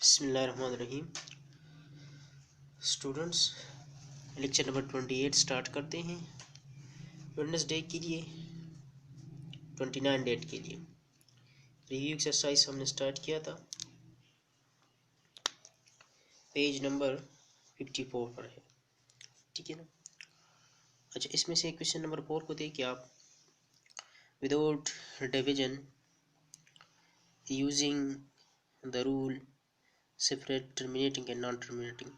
बिस्मिल्लाहिर्रहमानिर्रहीम। Students, lecture number 28 start करते हैं। वेडनेसडे के लिए 29 डेट के लिए रिव्यू एक्सरसाइज हमने स्टार्ट किया था, पेज नंबर 54 पर है, ठीक है ना। अच्छा, इसमें से क्वेश्चन नंबर 4 को देखिए आप। Without division using the rule separate terminating and non terminating,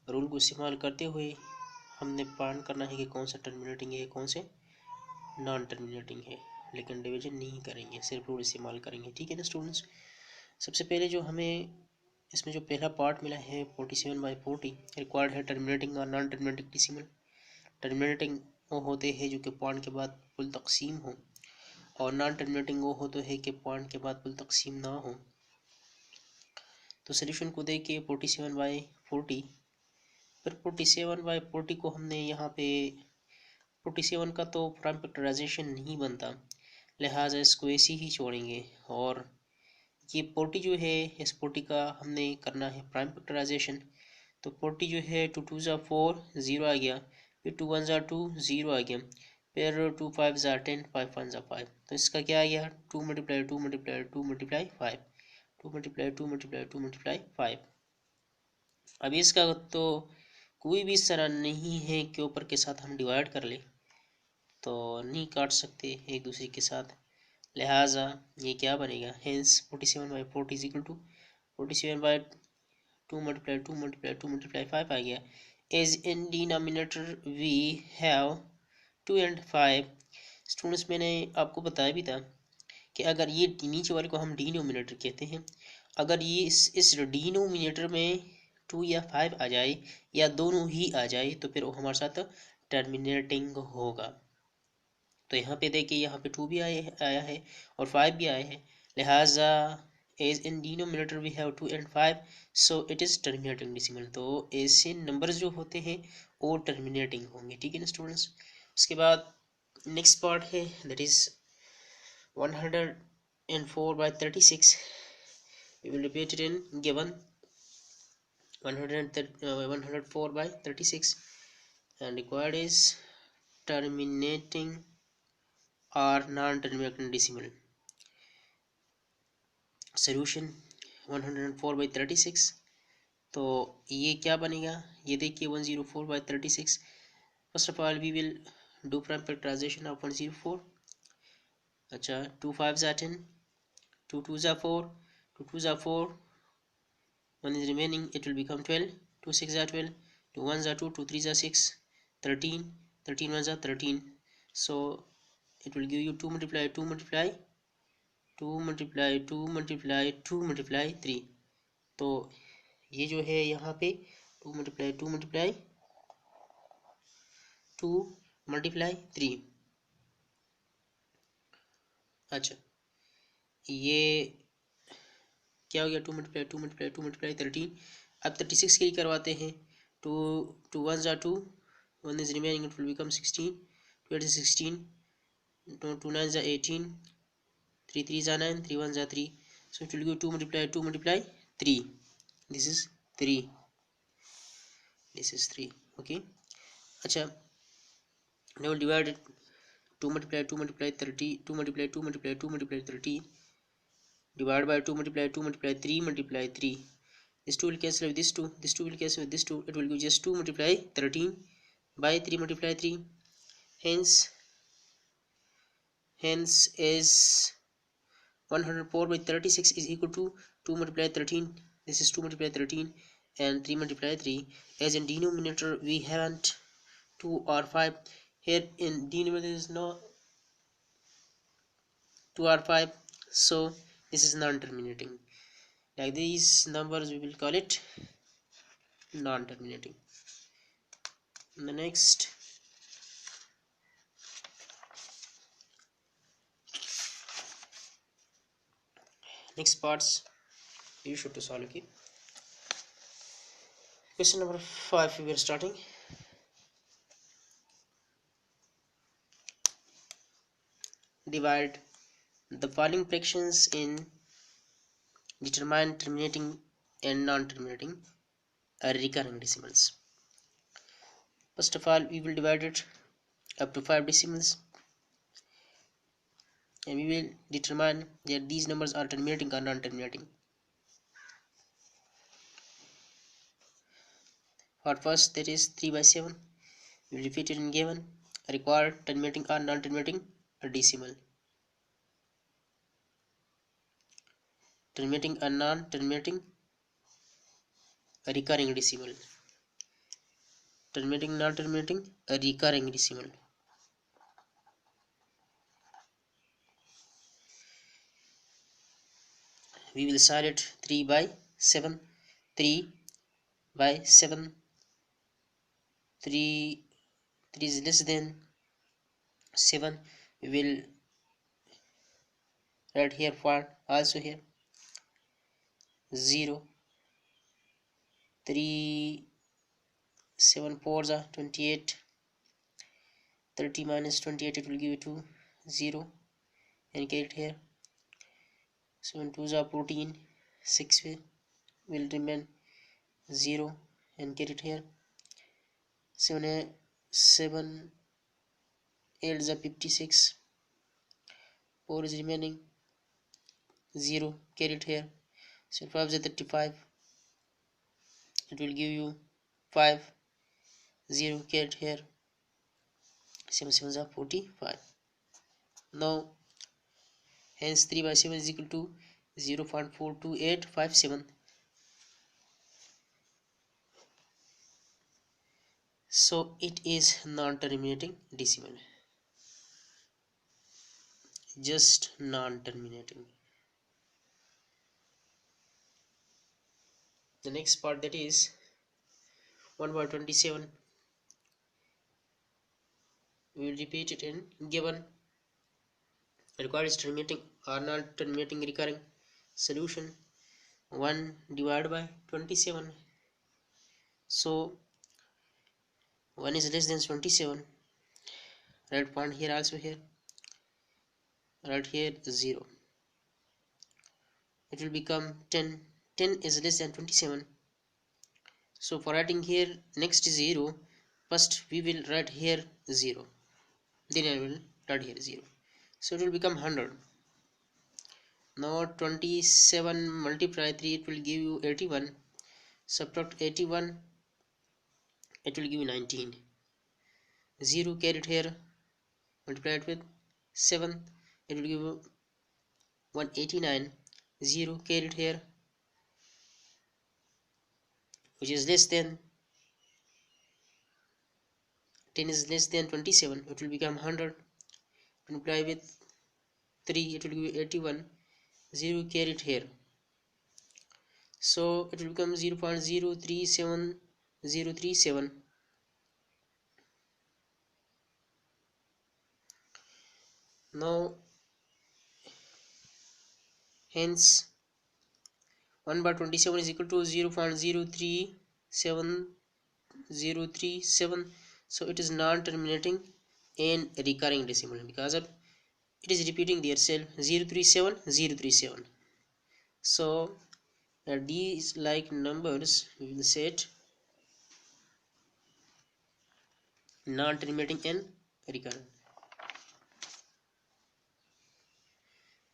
rule को इस्तेमाल करते हुए हमने फाइंड करना है कि कौन सा टर्मिनेटिंग है, कौन से नॉन टर्मिनेटिंग है, लेकिन डिवीजन नहीं करेंगे, सिर्फ रूल इस्तेमाल करेंगे, ठीक है ना स्टूडेंट्स। सबसे पहले जो हमें इसमें जो पहला पार्ट मिला है 47/40 रिक्वायर्ड है टर्मिनेटिंग और नॉन टर्मिनेटिंग डेसिमल। टर्मिनेटिंग वो होते हैं जो कि पॉइंट के बाद कुल तकसीम हो, और नॉन टर्मिनेटिंग वो होते हैं कि पॉइंट के बाद कुल तकसीम ना हो। तो सोल्यूशन को देखिए 47/40, फिर 47/40 को हमने यहाँ पे 47 का तो प्राइम फैक्टराइजेशन नहीं बनता, लिहाजा इसको ऐसे ही छोड़ेंगे। और ये 40 जो है, इस 40 का हमने करना है प्राइम फैक्टराइजेशन। तो 40 जो है 2 2 ज़ा 4 0 आ गया, फिर 2 1 ज़ा 2 0 आ गया, फिर 2 5 ज़ा 10 5 1 ज़ा 5। तो इसका क्या आ गया 2 multiply 2 multiply 2 multiply 5, 2 multiply 2 multiply 2 multiply 5। अभी इसका तो कोई भी इस तरह नहीं है कि ऊपर के साथ हम डिवाइड कर ले, तो नहीं काट सकते एक दूसरे के साथ, लिहाजा ये क्या बनेगा, hence 47/40 is equal to 47/2 multiply 2 multiply 2 multiply 5 आ गया। As in denominator we have 2 and 5। Students, मैंने आपको बताया भी था कि अगर ये नीचे वाले को हम डिनोमिनेटर कहते हैं, अगर ये इस डिनोमिनेटर में 2 या 5 आ जाए या दोनों ही आ जाए तो फिर वो हमारे साथ टर्मिनेटिंग होगा। तो यहाँ पे देखिए, यहाँ पे 2 भी आया है और 5 भी आया है, लिहाजा as in denominator we have 2 and 5, so it is terminating decimal. तो ऐसे नंबर्स जो होते हैं वो टर्मिनेटिंग होंगे, ठीक है ना स्टूडेंट्स। उसके बाद नेक्स्ट पार्ट है, that is 104/36। we will repeat it in given 104/36, and required is terminating or non-terminating decimal. Solution 104/36, तो ये क्या बनेगा, ये देखिए 104/36। First of all we will do prime factorization of 104। अच्छा, 2 5 ज़ा 10, 2 2 ज़ा 4, 2 2 ज़ा 4, 1 is remaining, it will become 12, 2 6 ज़ा 12, 2 1 ज़ा 2, 2 3 ज़ा 6, 13, 13 1 ज़ा 13, so it will give you 2 multiply 2 multiply 2 multiply 2 multiply 2 multiply 3। तो ये जो है यहाँ पे 2 multiply 2 multiply 2 multiply 3। अच्छा, ये क्या हो गया 2 multiply 2 multiply 2 multiply 13। अब 36 के लिए करवाते हैं, 2 2 1 ज़ा 2, 1 is remaining, it will become 16, 2 8 is 16, 2 9 ज़ा 18, 3 3 ज़ा 9, 3 1 ज़ा 3, so it will give 2 multiply 2 multiply 3, this is 3, this is 3, okay। अच्छा, now divide it, 2 multiply 2 multiply 30, 2 multiply 2 multiply 2 multiply 30, divide by 2 multiply 2 multiply 3 multiply 3, this 2 will cancel with this 2, this 2 will cancel with this 2, it will give just 2 multiply 13 by 3 multiply 3, hence is 104/36 is equal to 2 multiply 13, this is 2 multiply 13 and 3 multiply 3. As in denominator we haven't 2 or 5, here in denominator is no 2 or 5, so this is non-terminating. Like these numbers we will call it non-terminating. The next parts you should to solve. Okay, question number 5 we are starting. Divide the following fractions in determine terminating and non-terminating recurring decimals. First of all, we will divide it up to 5 decimals, and we will determine that these numbers are terminating or non-terminating. For first, that is 3 by 7, we will repeat it in given required terminating or non-terminating decimal. Terminating or non-terminating recurring decimal. Terminating, non-terminating recurring decimal. We will solve it 3 by 7, 3 by 7, 3 is less than 7. We will write here for also here 0, 3, 7 4s are 28, 30 minus 28, it will give you 2, 0, and get it here. 7 2s are 14, 6 will remain 0, and get it here. 7 8 is a 56, 4 is remaining 0, carry it here. So 5 is a 35, it will give you 5, 0, carry it here. 7 7 is a 45. Now hence 3 by 7 is equal to 0.42857. So it is non-terminating decimal, just non-terminating. The next part, that is 1 by 27, we will repeat it in given required is terminating or non-terminating recurring solution 1 divided by 27. So 1 is less than 27, write point here, also here, right here 0, it will become 10. 10 is less than 27. So for writing here next 0, first we will write here 0, then I will write here 0, so it will become 100. Now 27 multiply 3, it will give you 81, subtract 81, it will give you 19, 0 carried here, multiply it with 7, it will give you 189, 0 carried here, which is less than 10 is less than 27, it will become 100, multiply with 3, it will give you 81, 0 carried here, so it will become 0.037037. Now hence 1 by 27 is equal to 0.037037. So it is non-terminating and recurring decimal because of it is repeating their self 037 037. So these like numbers we will set non-terminating and recurring.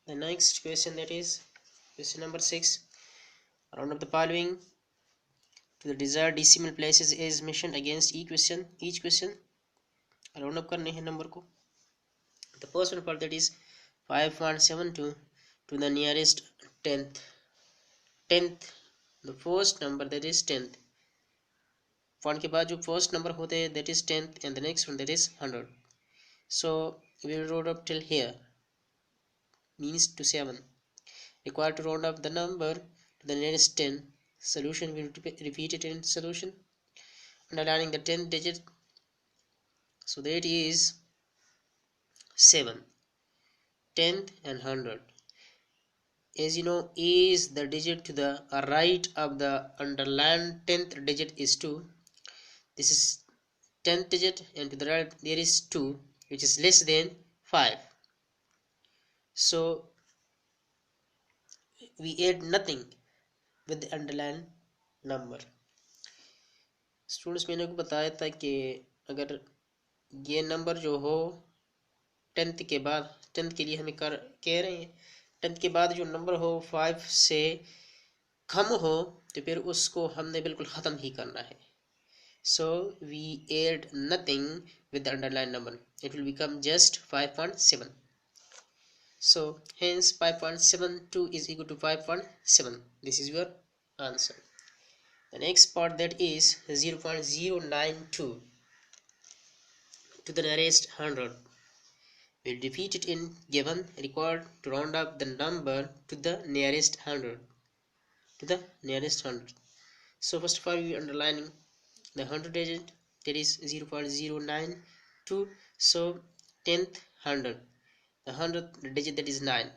The next question, that is question number 6. Round up the following to the desired decimal places as mentioned against each question round up करने हैं number को. The first one part, that is 5.72 to the nearest tenth. The first number, that is 10th. Point के बाद जो first number होते हैं, that is 10th, and the next one, that is 100. So we will round up till here, means to 7. Required to round up the number to the nearest 10. Solution, we will repeat it in solution, underlining the 10th digit. So that is 7, 10th and 100. As you know, is the digit to the right of the underlined 10th digit is 2. This is 10th digit, and to the right there is 2, which is less than 5. So we add nothing with the underlying number. Students मैंने को बताया था कि अगर ये number जो हो tenth के बाद, टेंथ के लिए हमें कह रहे हैं टेंथ के बाद जो नंबर हो 5 से कम हो तो फिर उसको हमने बिल्कुल ख़त्म ही करना है. So we add nothing with the underlying number. It will become just 5.7. So hence 5.72 is equal to 5.7. This is your answer. The next part, that is 0.092 to the nearest 100. We defeat it in given, required to round up the number to the nearest 100. To the nearest 100. So first of all we are underlining the 100 digit, that is 0.092. So 10th 100, the 100th digit, that is 9,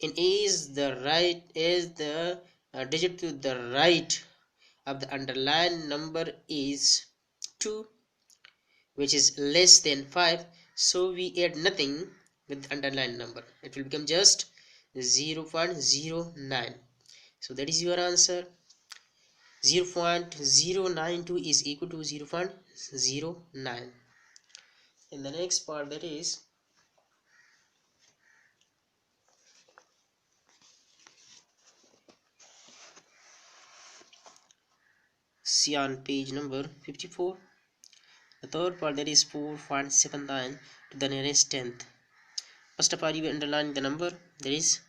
and the digit to the right of the underlying number is 2, which is less than 5. So we add nothing with the underlying number. It will become just 0.09. So that is your answer. 0.092 is equal to 0.09. In the next part, that is see on page number 54. The third part, that is 4.79 to the nearest tenth. First of all, you underline the number, that is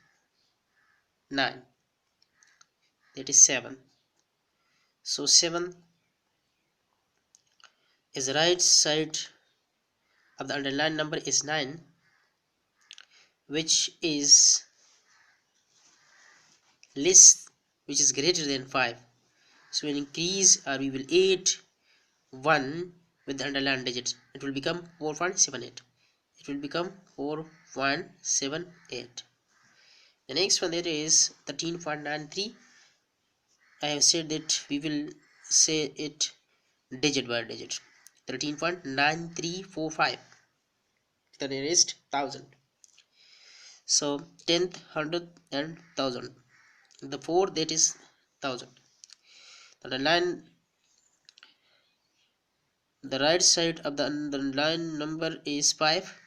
9, that is 7. So 7 is the right side of the underlined number is 9, which is greater than 5. So we'll increase, or we will add 1 with the underlined digit. It will become 4.78. It will become 4.78. The next one, there is 13.93. I have said that we will say it digit by digit. 13.9345 the nearest 1000. So 10th, 100th and 1000. The 4th, that is 1000. The right side of the underlying number is 5.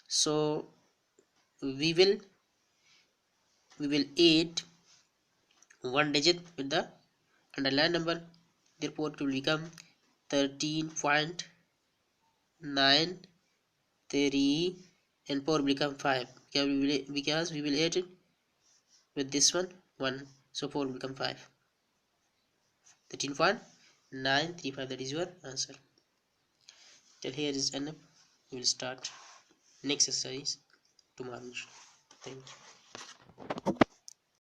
So we will add one digit with the underlying number. Therefore it will become 13.93 and 4 will become 5, because we will add it with this one 1. So 4 will become 5. 13.935. that is your answer. Till here is enough. We will start next exercise tomorrow. Thank you.